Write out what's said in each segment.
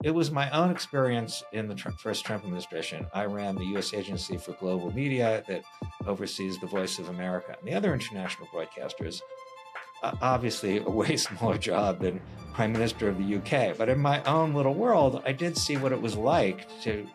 It was my own experience in the first Trump administration. I ran the U.S. Agency for Global Media that oversees the Voice of America. And the other international broadcasters, obviously a way smaller job than Prime Minister of the UK. But in my own little world, I did see what it was like to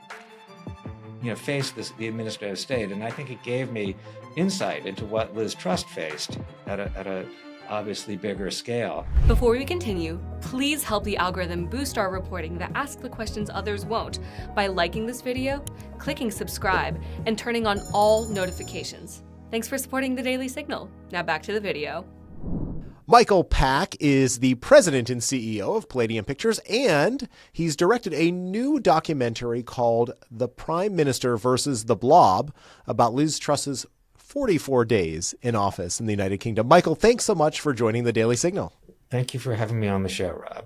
face the administrative state. And I think it gave me insight into what Liz Truss faced at a obviously bigger scale. Before we continue, please help the algorithm boost our reporting that asks the questions others won't by liking this video, clicking subscribe, and turning on all notifications. Thanks for supporting the Daily Signal. Now back to the video. Michael Pack is the president and CEO of Palladium Pictures, and he's directed a new documentary called The Prime Minister versus the Blob about Liz Truss's 44 days in office in the United Kingdom. Michael, thanks so much for joining the Daily Signal. Thank you for having me on the show, Rob.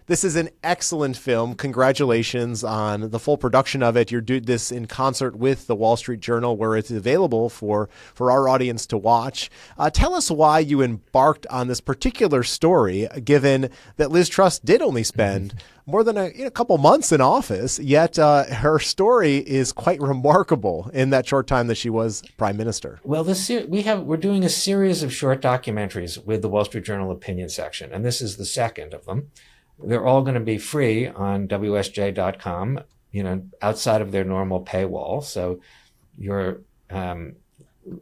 This is an excellent film. Congratulations on the full production of it. You're doing this in concert with the Wall Street Journal, where it's available for our audience to watch. Tell us why you embarked on this particular story, given that Liz Truss did only spend more than a couple months in office, yet her story is quite remarkable in that short time that she was prime minister. Well, we're doing a series of short documentaries with the Wall Street Journal opinion section, and this is the second of them. They're all going to be free on WSJ.com, outside of their normal paywall. So your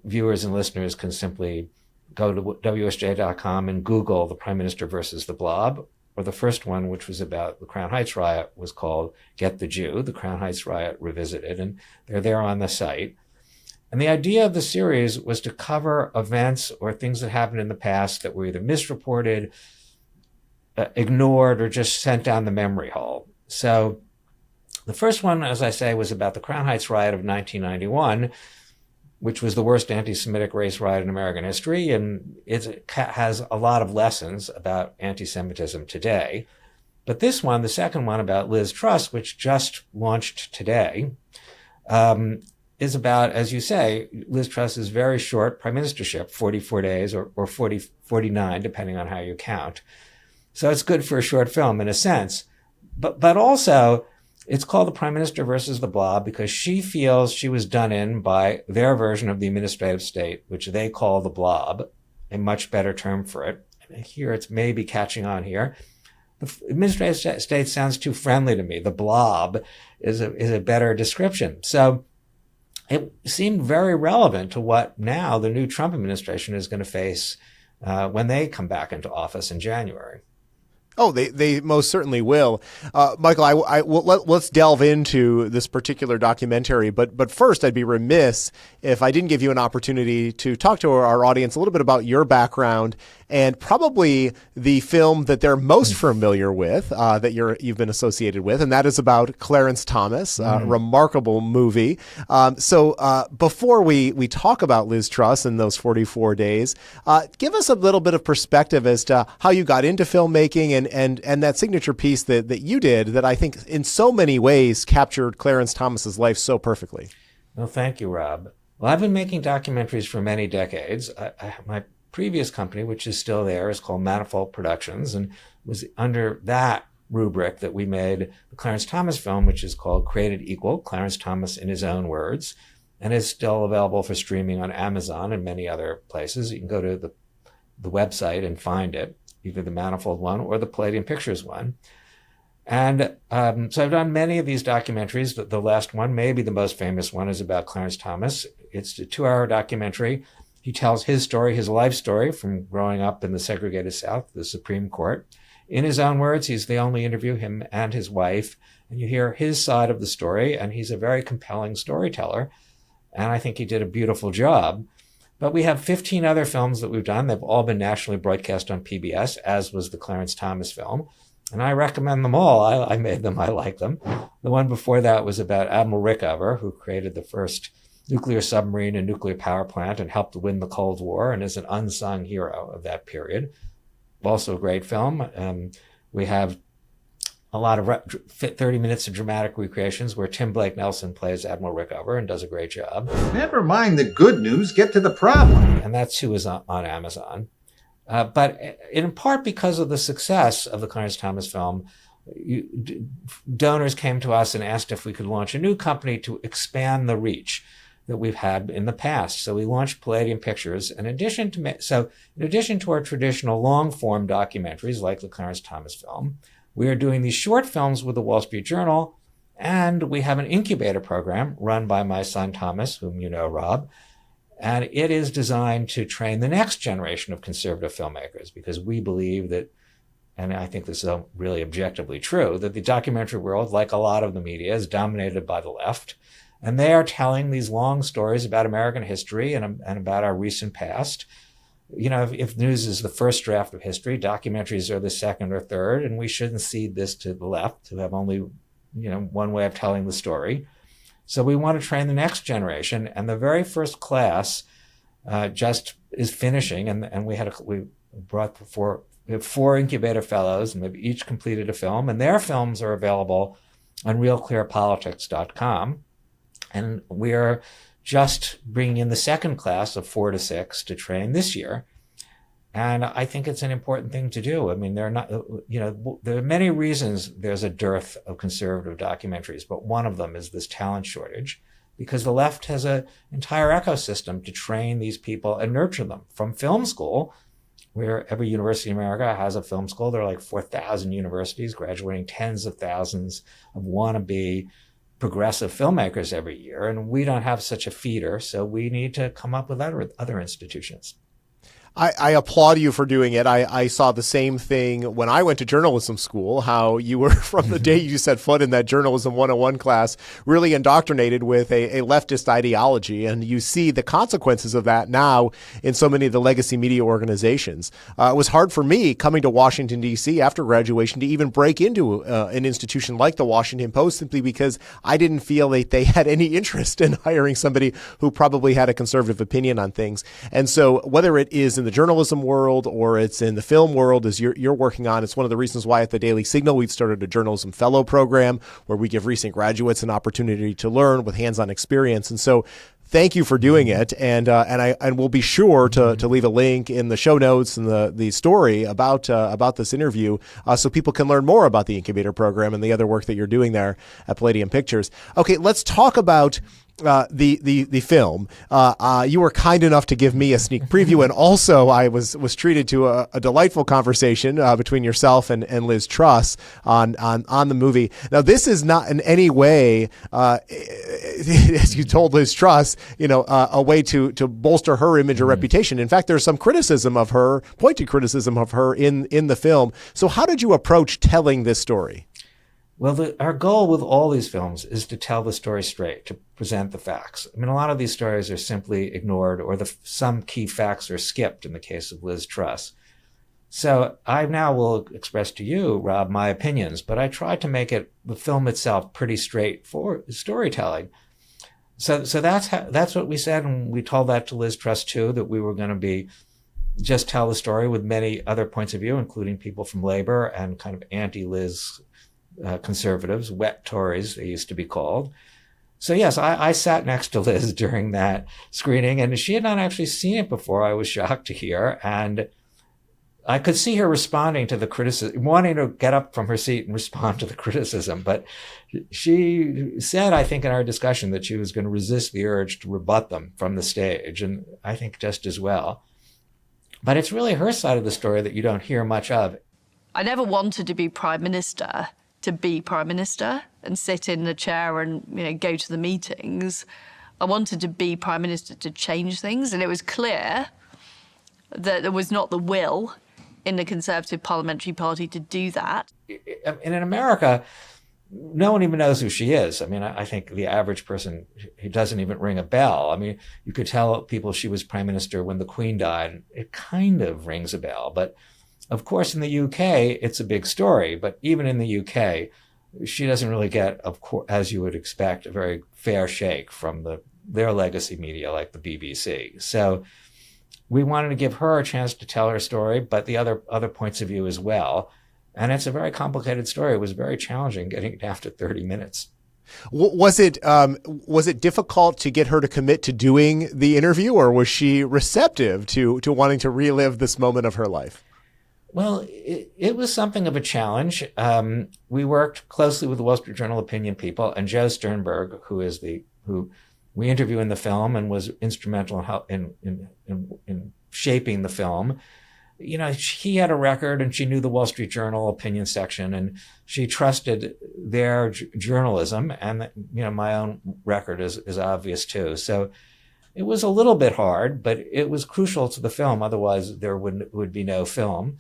viewers and listeners can simply go to WSJ.com and Google The Prime Minister versus the Blob. Or the first one, which was about the Crown Heights riot, was called Get the Jew, the Crown Heights riot revisited. And they're there on the site. And the idea of the series was to cover events or things that happened in the past that were either misreported, ignored, or just sent down the memory hole. So the first one, as I say, was about the Crown Heights riot of 1991, which was the worst anti-Semitic race riot in American history. And it has a lot of lessons about anti-Semitism today. But this one, the second one about Liz Truss, which just launched today, is about, as you say, Liz Truss's very short prime ministership, 44 days or 49, depending on how you count. So it's good for a short film in a sense, but also it's called The Prime Minister versus the Blob because she feels she was done in by their version of the administrative state, which they call the Blob, a much better term for it. And here it's maybe catching on here. The administrative state sounds too friendly to me. The Blob is a better description. So it seemed very relevant to what now the new Trump administration is going to face when they come back into office in January. Oh, they most certainly will. Michael, let's delve into this particular documentary. But first, I'd be remiss if I didn't give you an opportunity to talk to our audience a little bit about your background and probably the film that they're most familiar with, that you've been associated with, and that is about Clarence Thomas, a remarkable movie. So before we talk about Liz Truss and those 44 days, give us a little bit of perspective as to how you got into filmmaking and that signature piece that you did that I think in so many ways captured Clarence Thomas's life so perfectly. Well, thank you, Rob. Well, I've been making documentaries for many decades. My previous company, which is still there, is called Manifold Productions, and was under that rubric that we made the Clarence Thomas film, which is called Created Equal, Clarence Thomas in His Own Words, and is still available for streaming on Amazon and many other places. You can go to the website and find it, either the Manifold one or the Palladium Pictures one. And so I've done many of these documentaries. The last one, maybe the most famous one, is about Clarence Thomas. It's a 2-hour documentary. He tells his story, his life story, from growing up in the segregated South, the Supreme Court. In his own words, he's the only interview, him and his wife, and you hear his side of the story, and he's a very compelling storyteller. And I think he did a beautiful job. But we have 15 other films that we've done. They've all been nationally broadcast on PBS, as was the Clarence Thomas film. And I recommend them all. I made them. I like them. The one before that was about Admiral Rickover, who created the first nuclear submarine and nuclear power plant and helped win the Cold War and is an unsung hero of that period. Also a great film. We have a lot of 30 minutes of dramatic recreations where Tim Blake Nelson plays Admiral Rickover and does a great job. Never mind the good news, get to the problem. And that too is on Amazon. But in part because of the success of the Clarence Thomas film, donors came to us and asked if we could launch a new company to expand the reach that we've had in the past. So we launched Palladium Pictures. In addition to our traditional long-form documentaries like the Clarence Thomas film, we are doing these short films with the Wall Street Journal, and we have an incubator program run by my son Thomas, whom you know, Rob. And it is designed to train the next generation of conservative filmmakers, because we believe that, and I think this is really objectively true, that the documentary world, like a lot of the media, is dominated by the left. And they are telling these long stories about American history and about our recent past. You know, if news is the first draft of history, documentaries are the second or third, and we shouldn't cede this to the left, who have only, one way of telling the story. So we want to train the next generation, and the very first class just is finishing, and we brought we have 4 incubator fellows, and they've each completed a film, and their films are available on realclearpolitics.com. And we are just bringing in the second class of 4 to 6 to train this year. And I think it's an important thing to do. I mean, there are many reasons there's a dearth of conservative documentaries, but one of them is this talent shortage, because the left has an entire ecosystem to train these people and nurture them from film school, where every university in America has a film school. There are like 4,000 universities graduating tens of thousands of wannabe progressive filmmakers every year, and we don't have such a feeder, so we need to come up with other institutions. I applaud you for doing it. I saw the same thing when I went to journalism school, how you were, from the day you set foot in that journalism 101 class, really indoctrinated with a leftist ideology. And you see the consequences of that now in so many of the legacy media organizations. It was hard for me coming to Washington, D.C. after graduation to even break into an institution like the Washington Post, simply because I didn't feel that they had any interest in hiring somebody who probably had a conservative opinion on things. And so whether it is in the journalism world or it's in the film world, as you're working on, it's one of the reasons why at the Daily Signal we've started a journalism fellow program where we give recent graduates an opportunity to learn with hands-on experience. And so thank you for doing it, and we'll be sure to leave a link in the show notes and the story about this interview, so people can learn more about the incubator program and the other work that you're doing there at Palladium Pictures. Okay, let's talk about the film. You were kind enough to give me a sneak preview, and also I was treated to a delightful conversation between yourself and Liz Truss on the movie. Now, this is not in any way, as you told Liz Truss, a way to bolster her image or reputation. In fact, there's some pointed criticism of her in the film. So how did you approach telling this story? Well, our goal with all these films is to tell the story straight, to present the facts. I mean, a lot of these stories are simply ignored, or some key facts are skipped in the case of Liz Truss. So I now will express to you, Rob, my opinions, but I tried to make the film itself pretty straight for storytelling. So that's what we said, and we told that to Liz Truss too, that we were going to just tell the story with many other points of view, including people from labor and kind of anti-Liz conservatives, wet Tories, they used to be called. So yes, I sat next to Liz during that screening, and she had not actually seen it before. I was shocked to hear, and I could see her responding to the criticism, wanting to get up from her seat and respond to the criticism. But she said, I think in our discussion, that she was going to resist the urge to rebut them from the stage, and I think just as well. But it's really her side of the story that you don't hear much of. I never wanted to be prime minister and sit in the chair and go to the meetings. I wanted to be prime minister to change things, and it was clear that there was not the will in the Conservative Parliamentary Party to do that. And in America, no one even knows who she is. I mean, I think the average person, he doesn't even ring a bell. I mean, you could tell people she was prime minister when the Queen died. It kind of rings a bell, but of course, in the UK, it's a big story, but even in the UK, she doesn't really get, of course, as you would expect, a very fair shake from their legacy media like the BBC. So we wanted to give her a chance to tell her story, but the other points of view as well. And it's a very complicated story. It was very challenging getting it down to 30 minutes. Was it difficult to get her to commit to doing the interview, or was she receptive to wanting to relive this moment of her life? Well, it was something of a challenge. We worked closely with the Wall Street Journal opinion people, and Joe Sternberg, who we interview in the film and was instrumental in shaping the film. He had a record, and she knew the Wall Street Journal opinion section, and she trusted their journalism. And my own record is obvious too. So it was a little bit hard, but it was crucial to the film. Otherwise, there would be no film.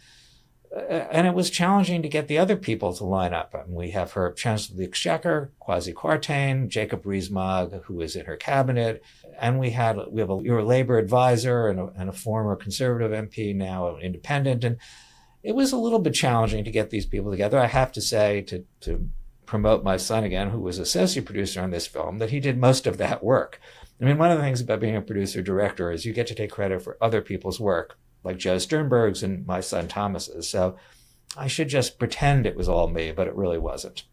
And it was challenging to get the other people to line up. And we have her Chancellor of the Exchequer, Kwasi Kwarteng, Jacob Rees-Mogg, who was in her cabinet. And we have a labor advisor and a former conservative MP, now an independent. And it was a little bit challenging to get these people together. I have to say, to promote my son again, who was associate producer on this film, that he did most of that work. I mean, one of the things about being a producer-director is you get to take credit for other people's work, like Joe Sternberg's and my son Thomas's. So I should just pretend it was all me, but it really wasn't.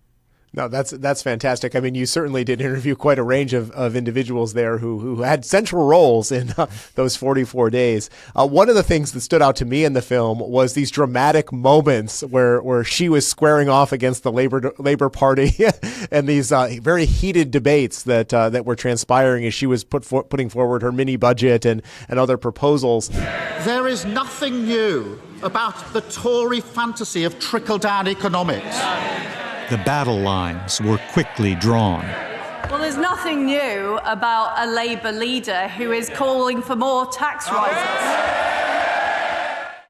No, that's fantastic. I mean, you certainly did interview quite a range of individuals there who had central roles in those 44 days. One of the things that stood out to me in the film was these dramatic moments where she was squaring off against the Labor Party and these very heated debates that were transpiring as she was putting forward her mini budget and other proposals. There is nothing new about the Tory fantasy of trickle-down economics. The battle lines were quickly drawn. Well, there's nothing new about a Labour leader who is calling for more tax rises.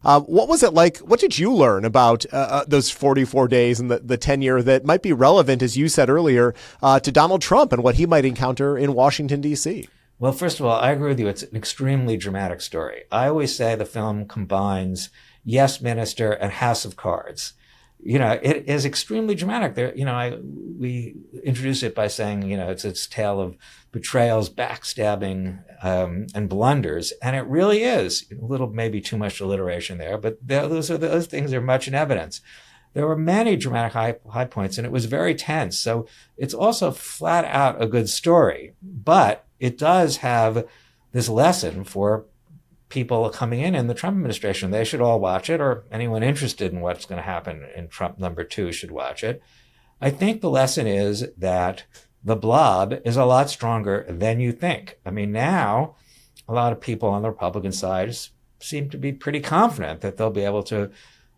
What was it like? What did you learn about those 44 days and the tenure that might be relevant, as you said earlier, to Donald Trump and what he might encounter in Washington, D.C.? Well, first of all, I agree with you. It's an extremely dramatic story. I always say the film combines Yes, Minister and House of Cards. It is extremely dramatic. We introduce it by saying, it's its tale of betrayals, backstabbing, and blunders. And it really is a little, maybe too much alliteration there, but those things are much in evidence. There were many dramatic high points, and it was very tense. So it's also flat out a good story, but it does have this lesson for people coming in the Trump administration. They should all watch it, or anyone interested in what's going to happen in Trump #2 should watch it. I think the lesson is that the blob is a lot stronger than you think. I mean, now a lot of people on the Republican side seem to be pretty confident that they'll be able to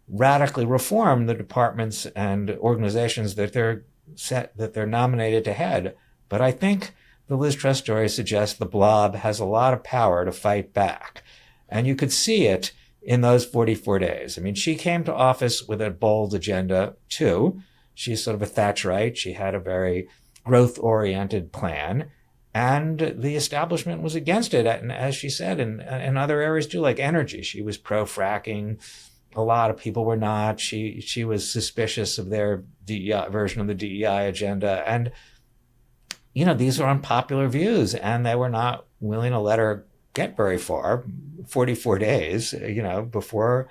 radically reform the departments and organizations that they're nominated to head. But I think the Liz Truss story suggests the blob has a lot of power to fight back. And you could see it in those 44 days. I mean, she came to office with a bold agenda too. She's sort of a Thatcherite. She had a very growth-oriented plan, and the establishment was against it. And as she said, in other areas too, like energy, she was pro-fracking. A lot of people were not. She was suspicious of their DEI version of the DEI agenda. And, these are unpopular views, and they were not willing to let her get very far, 44 days, before,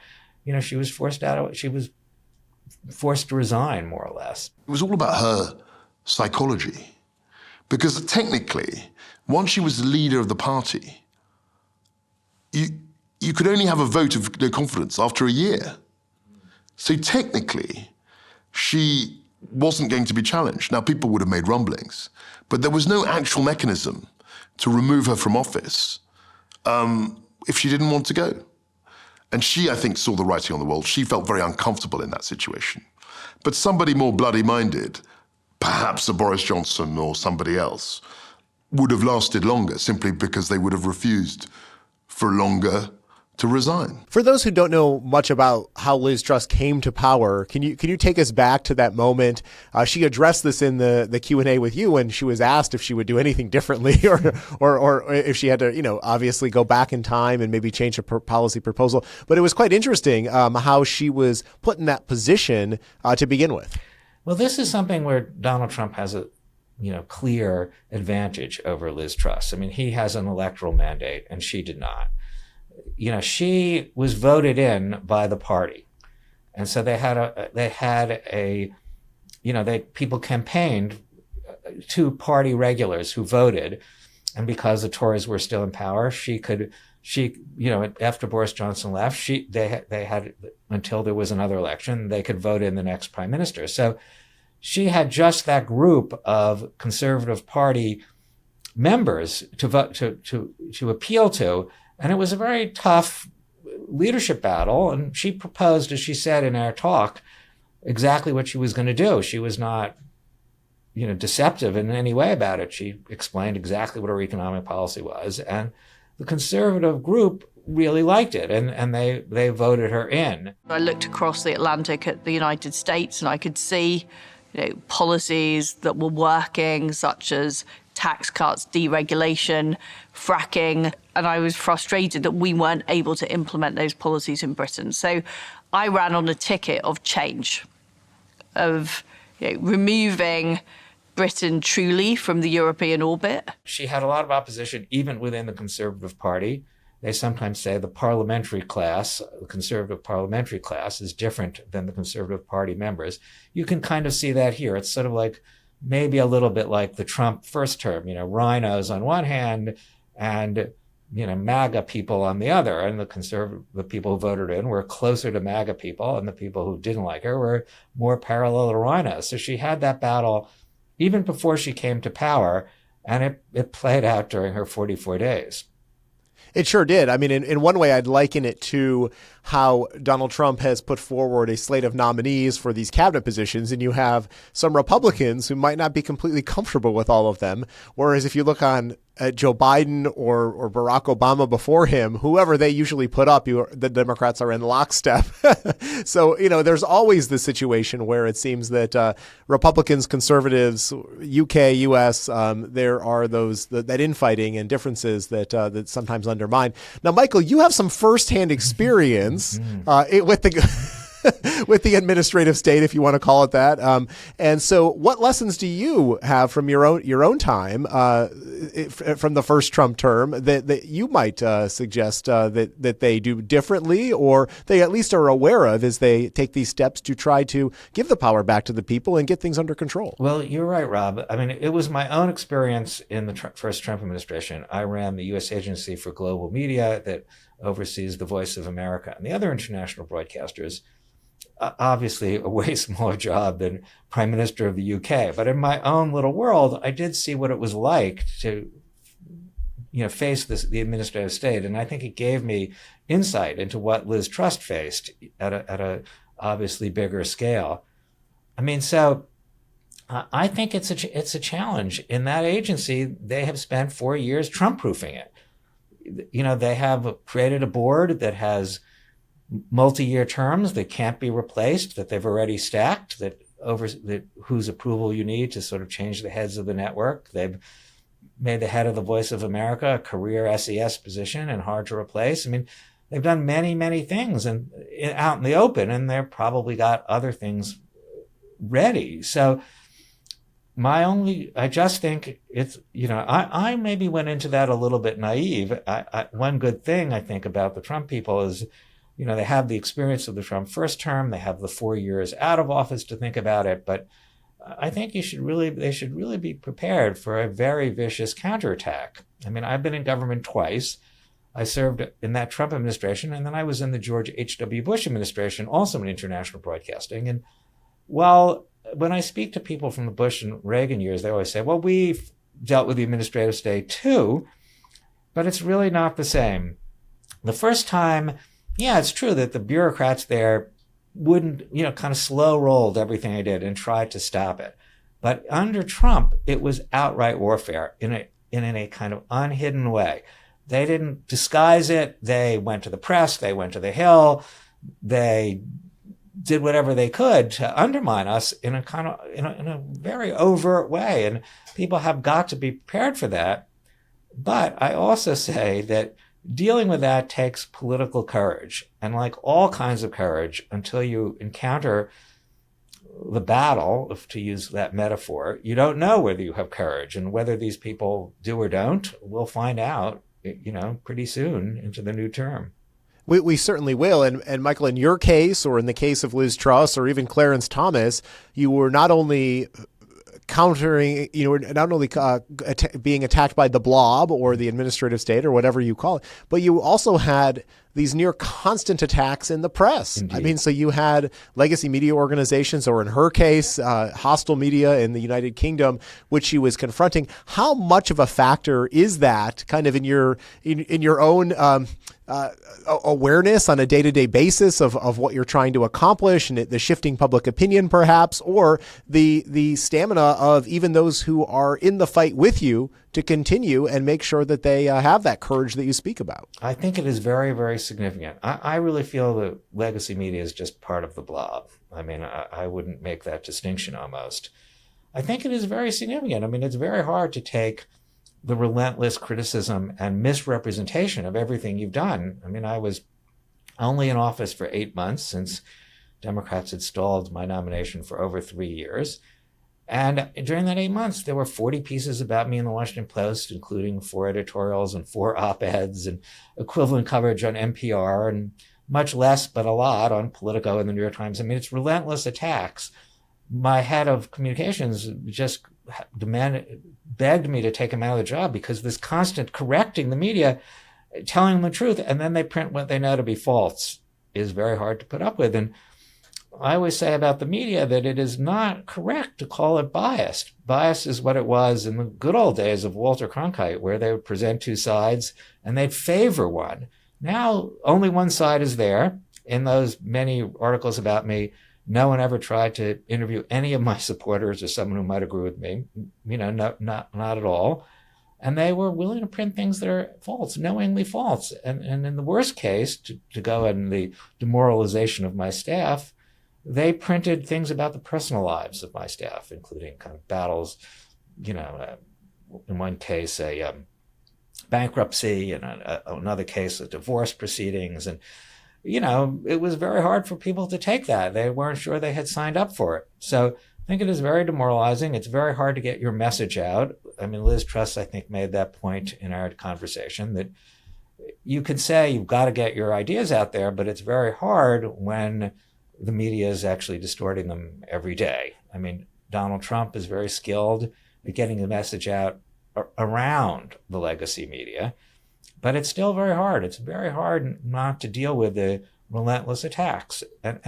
she was forced to resign, more or less. It was all about her psychology, because technically, once she was the leader of the party, you could only have a vote of no confidence after a year. So technically, she wasn't going to be challenged. Now, people would have made rumblings, but there was no actual mechanism to remove her from office if she didn't want to go. And she, I think, saw the writing on the wall. She felt very uncomfortable in that situation. But somebody more bloody-minded, perhaps a Boris Johnson or somebody else, would have lasted longer simply because they would have refused for longer to resign. For those who don't know much about how Liz Truss came to power, can you take us back to that moment? She addressed this in the Q&A with you when she was asked if she would do anything differently or if she had to, obviously go back in time and maybe change a policy proposal. But it was quite interesting how she was put in that position to begin with. Well, this is something where Donald Trump has a clear advantage over Liz Truss. I mean, he has an electoral mandate and she did not. She was voted in by the party. And so people campaigned to party regulars who voted. And because the Tories were still in power, she could after Boris Johnson left, they had until there was another election, they could vote in the next prime minister. So she had just that group of Conservative Party members to vote to appeal to, and it was a very tough leadership battle. And she proposed, as she said in our talk, exactly what she was going to do. She was not, deceptive in any way about it. She explained exactly what her economic policy was, and the conservative group really liked it, and they voted her in. I looked across the Atlantic at the United States, and I could see policies that were working, such as tax cuts, deregulation, fracking, and I was frustrated that we weren't able to implement those policies in Britain. So I ran on a ticket of change, of removing Britain truly from the European orbit. She had a lot of opposition even within the Conservative Party. They sometimes say the parliamentary class, the Conservative parliamentary class, is different than the Conservative Party members. You can kind of see that here. It's sort of like maybe a little bit like the Trump first term, rhinos on one hand and, MAGA people on the other. And the people who voted in were closer to MAGA people, and the people who didn't like her were more parallel to rhinos. So she had that battle even before she came to power, and it played out during her 44 days. It sure did. I mean, in one way, I'd liken it to how Donald Trump has put forward a slate of nominees for these cabinet positions, and you have some Republicans who might not be completely comfortable with all of them. Whereas if you look on Joe Biden or Barack Obama before him, whoever they usually put up, the Democrats are in lockstep. So, there's always the situation where it seems that Republicans, conservatives, UK, US, there are that infighting and differences that sometimes undermine. Now, Michael, you have some firsthand experience with the administrative state, if you want to call it that. And so what lessons do you have from your own time from the first Trump term that you might suggest that they do differently, or they at least are aware of as they take these steps to try to give the power back to the people and get things under control? Well, you're right, Rob. I mean, it was my own experience in the first Trump administration. I ran the U.S. Agency for Global Media that oversees the Voice of America and the other international broadcasters. Obviously a way smaller job than Prime Minister of the UK. But in my own little world, I did see what it was like to, face the administrative state. And I think it gave me insight into what Liz Truss faced at a obviously bigger scale. I mean, so I think it's a challenge. In that agency, they have spent 4 years Trump-proofing it. They have created a board that has multi-year terms that can't be replaced, that they've already stacked, that whose approval you need to sort of change the heads of the network. They've made the head of the Voice of America a career SES position and hard to replace. I mean, they've done many, many things and out in the open, and they've probably got other things ready. So I just think it's, I maybe went into that a little bit naive. One good thing I think about the Trump people is, they have the experience of the Trump first term. They have the 4 years out of office to think about it. But I think they should really be prepared for a very vicious counterattack. I mean, I've been in government twice. I served in that Trump administration, and then I was in the George H.W. Bush administration, also in international broadcasting. And when I speak to people from the Bush and Reagan years, they always say, well, we've dealt with the administrative state too, but it's really not the same. The first time, yeah, it's true that the bureaucrats there wouldn't, kind of slow rolled everything I did and tried to stop it. But under Trump, it was outright warfare in a kind of unhidden way. They didn't disguise it. They went to the press. They went to the Hill. They did whatever they could to undermine us in a very overt way. And people have got to be prepared for that. But I also say that dealing with that takes political courage, and like all kinds of courage, until you encounter the battle, if to use that metaphor, you don't know whether you have courage, and whether these people do or don't, we'll find out, pretty soon into the new term. We certainly will. And Michael, in your case, or in the case of Liz Truss, or even Clarence Thomas, you were not only countering, not only being attacked by the blob or the administrative state or whatever you call it, but you also had these near constant attacks in the press. Indeed. I mean, so you had legacy media organizations, or in her case, hostile media in the United Kingdom, which she was confronting. How much of a factor is that kind of in your own awareness on a day-to-day basis of what you're trying to accomplish, and the shifting public opinion perhaps, or the stamina of even those who are in the fight with you to continue and make sure that they have that courage that you speak about? I think it is very, very significant. I really feel that legacy media is just part of the blob. I mean, I wouldn't make that distinction almost. I think it is very significant. I mean, it's very hard to take the relentless criticism and misrepresentation of everything you've done. I mean, I was only in office for 8 months since Democrats had stalled my nomination for over 3 years. And during that 8 months, there were 40 pieces about me in the Washington Post, including 4 editorials and 4 op-eds and equivalent coverage on NPR, and much less, but a lot, on Politico and the New York Times. I mean, it's relentless attacks. My head of communications just begged me to take him out of the job because this constant correcting the media, telling them the truth, and then they print what they know to be false, is very hard to put up with. And I always say about the media that it is not correct to call it biased. Bias is what it was in the good old days of Walter Cronkite, where they would present 2 sides and they'd favor one. Now, only one side is there. In those many articles about me, no one ever tried to interview any of my supporters or someone who might agree with me. Not at all. And they were willing to print things that are false, knowingly false. And in the worst case, to go in the demoralization of my staff, they printed things about the personal lives of my staff, including kind of battles, in one case, a bankruptcy, and another case, a divorce proceedings. And, it was very hard for people to take that. They weren't sure they had signed up for it. So I think it is very demoralizing. It's very hard to get your message out. I mean, Liz Truss, I think, made that point in our conversation, that you can say you've got to get your ideas out there, but it's very hard when the media is actually distorting them every day. I mean, Donald Trump is very skilled at getting the message out around the legacy media, but it's still very hard. It's very hard not to deal with the relentless attacks. And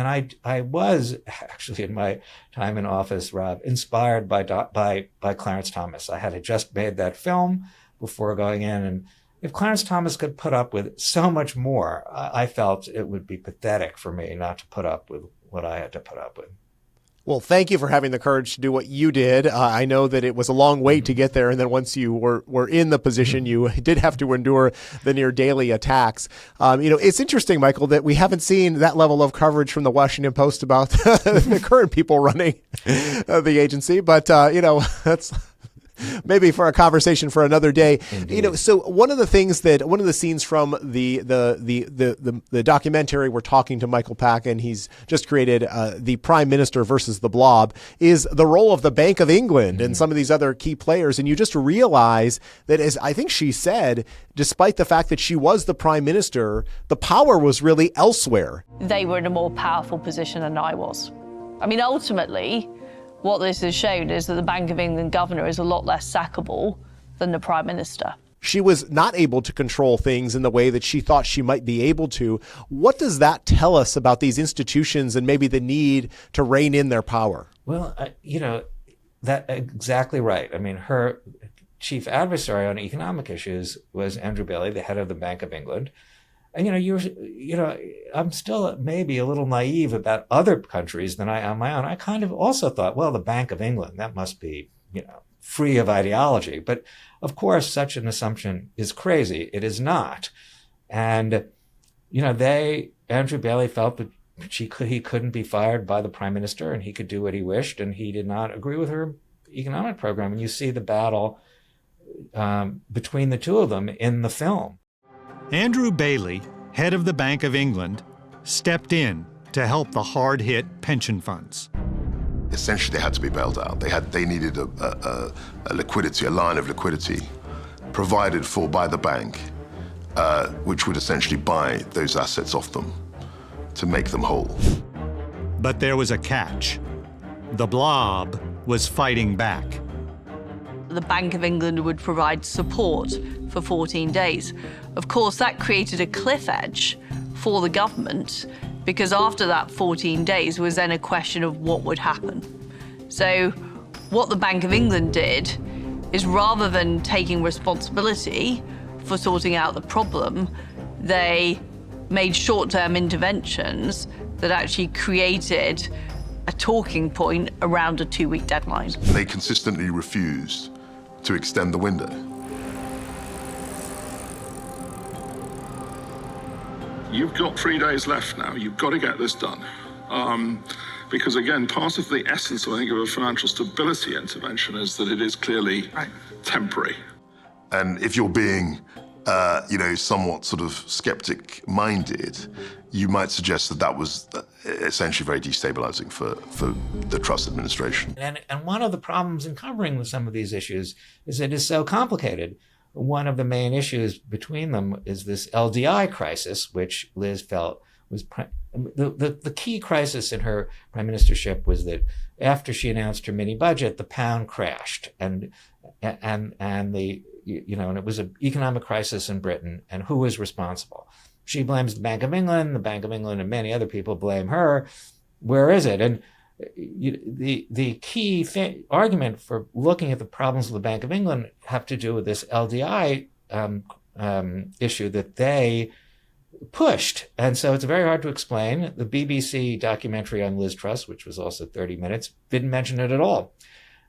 I was actually, in my time in office, Rob, inspired by Clarence Thomas. I had just made that film before going in, and if Clarence Thomas could put up with so much more, I felt it would be pathetic for me not to put up with what I had to put up with. Well, thank you for having the courage to do what you did. I know that it was a long wait to get there, and then once you were in the position, you did have to endure the near daily attacks. It's interesting, Michael, that we haven't seen that level of coverage from the Washington Post about the current people running the agency, but that's maybe for a conversation for another day. Indeed. So one of the scenes from the documentary, we're talking to Michael Pack, and he's just created the Prime Minister versus the Blob, is the role of the Bank of England and some of these other key players. And you just realize that, as I think she said, despite the fact that she was the Prime Minister, the power was really elsewhere. They were in a more powerful position than I was. I mean, ultimately, what this has shown is that the Bank of England governor is a lot less sackable than the Prime Minister. She was not able to control things in the way that she thought she might be able to. What does that tell us about these institutions and maybe the need to rein in their power? Well, that's exactly right. I mean, her chief adversary on economic issues was Andrew Bailey, the head of the Bank of England. And, I'm still maybe a little naive about other countries than I am on my own. I kind of also thought, well, the Bank of England, that must be, free of ideology. But of course, such an assumption is crazy. It is not. And, Andrew Bailey felt that he couldn't be fired by the Prime Minister and he could do what he wished. And he did not agree with her economic program. And you see the battle between the two of them in the film. Andrew Bailey, head of the Bank of England, stepped in to help the hard-hit pension funds. Essentially, they had to be bailed out. They needed a liquidity, a line of liquidity provided for by the bank, which would essentially buy those assets off them to make them whole. But there was a catch. The Blob was fighting back. The Bank of England would provide support for 14 days. Of course, that created a cliff edge for the government, because after that 14 days was then a question of what would happen. So what the Bank of England did is, rather than taking responsibility for sorting out the problem, they made short-term interventions that actually created a talking point around a 2-week deadline. They consistently refused to extend the window. You've got 3 days left now. You've got to get this done. Because again, part of the essence, I think, of a financial stability intervention is that it is clearly temporary. And if you're being, somewhat sort of skeptic-minded, you might suggest that that was essentially very destabilizing for the Truss administration. And one of the problems in covering some of these issues is it is so complicated. One of the main issues between them is this LDI crisis, which Liz felt was the key crisis in her prime ministership was that after she announced her mini budget, the pound crashed, and it was an economic crisis in Britain, and who was responsible? She blames the Bank of England. The Bank of England and many other people blame her. Where is it? And the key argument for looking at the problems of the Bank of England have to do with this LDI issue that they pushed. And so it's very hard to explain. The BBC documentary on Liz Truss, which was also 30 minutes, didn't mention it at all.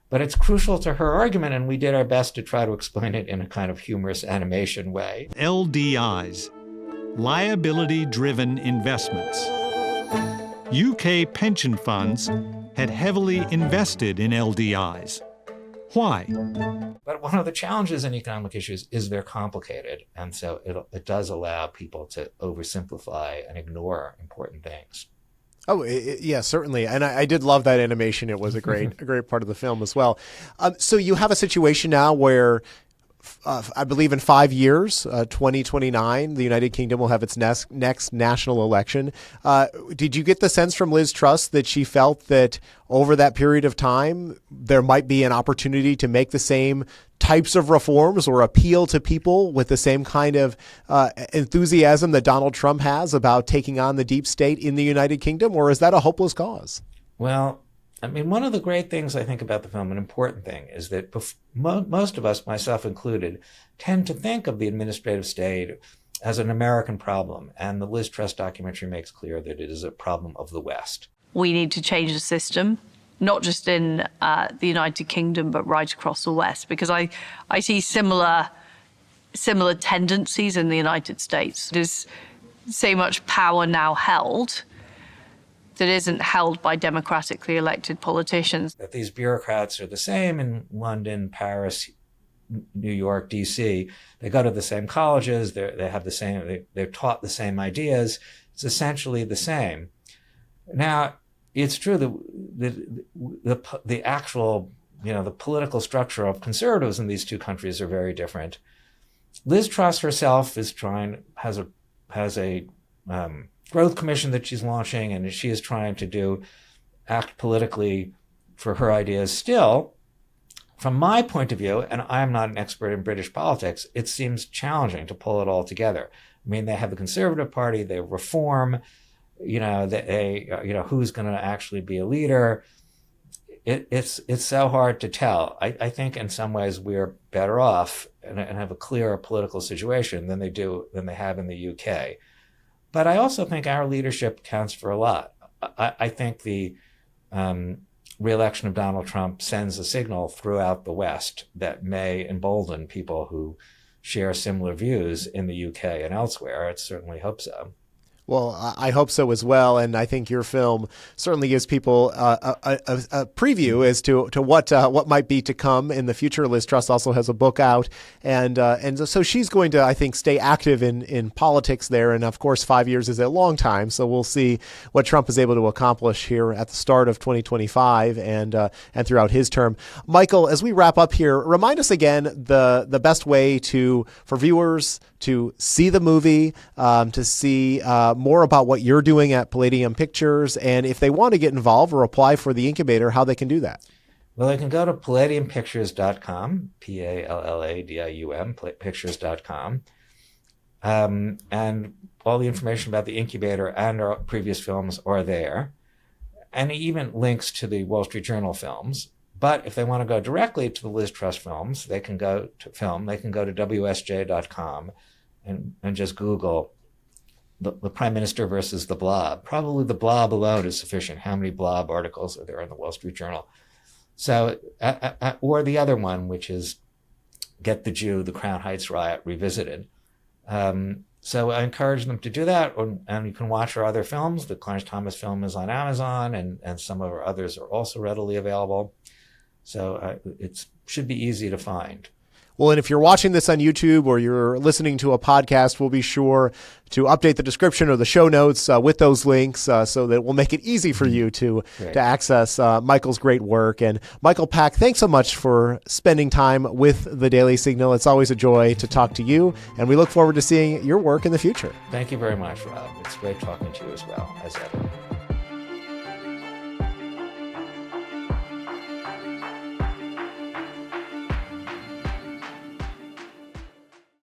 But it's crucial to her argument, and we did our best to try to explain it in a kind of humorous animation way. LDIs, liability-driven investments. UK pension funds had heavily invested in LDIs. Why? But one of the challenges in economic issues is they're complicated, and so it does allow people to oversimplify and ignore important things. Oh, yeah, certainly. And I did love that animation. It was a great part of the film as well. So you have a situation now where I believe in 5 years, 2029, the United Kingdom will have its next national election. Did you get the sense from Liz Truss that she felt that over that period of time, there might be an opportunity to make the same types of reforms or appeal to people with the same kind of enthusiasm that Donald Trump has about taking on the deep state in the United Kingdom? Or is that a hopeless cause? Well, I mean, one of the great things I think about the film, an important thing, is that most of us, myself included, tend to think of the administrative state as an American problem. And the Liz Truss documentary makes clear that it is a problem of the West. We need to change the system, not just in the United Kingdom, but right across the West, because I see similar tendencies in the United States. There's so much power now held that isn't held by democratically elected politicians. That these bureaucrats are the same in London, Paris, New York, D.C. They go to the same colleges. They have the same. They're taught the same ideas. It's essentially the same. Now, it's true that the actual, the political structure of conservatives in these two countries are very different. Liz Truss herself has a growth commission that she's launching, and she is trying to act politically for her ideas. Still, from my point of view, and I'm not an expert in British politics, it seems challenging to pull it all together. I mean, they have the Conservative Party, they reform, who's going to actually be a leader. It's so hard to tell. I think in some ways we're better off and have a clearer political situation than they have in the UK. But I also think our leadership counts for a lot. I think the re-election of Donald Trump sends a signal throughout the West that may embolden people who share similar views in the UK and elsewhere. I certainly hope so. Well, I hope so as well, and I think your film certainly gives people a preview as to what might be to come in the future. Liz Truss also has a book out, and so she's going to, I think, stay active in politics there. And of course, 5 years is a long time, so we'll see what Trump is able to accomplish here at the start of 2025 and throughout his term. Michael, as we wrap up here, remind us again the best way for viewers to see the movie, to see more about what you're doing at Palladium Pictures, and if they want to get involved or apply for the incubator, how they can do that. Well, they can go to palladiumpictures.com, Palladium, pictures.com. And all the information about the incubator and our previous films are there. And even links to the Wall Street Journal films. But if they want to go directly to the Liz Truss films, they can go to WSJ.com and just Google the Prime Minister versus the Blob. Probably the Blob alone is sufficient. How many Blob articles are there in the Wall Street Journal? So, or the other one, which is Get the Jew, the Crown Heights Riot Revisited. So I encourage them to do that, and you can watch our other films. The Clarence Thomas film is on Amazon, and some of our others are also readily available. So it should be easy to find. Well, and if you're watching this on YouTube or you're listening to a podcast, we'll be sure to update the description or the show notes with those links so that we'll make it easy for you to access Michael's great work. And Michael Pack, thanks so much for spending time with the Daily Signal. It's always a joy to talk to you, and we look forward to seeing your work in the future. Thank you very much, Rob. It's great talking to you as well, as ever.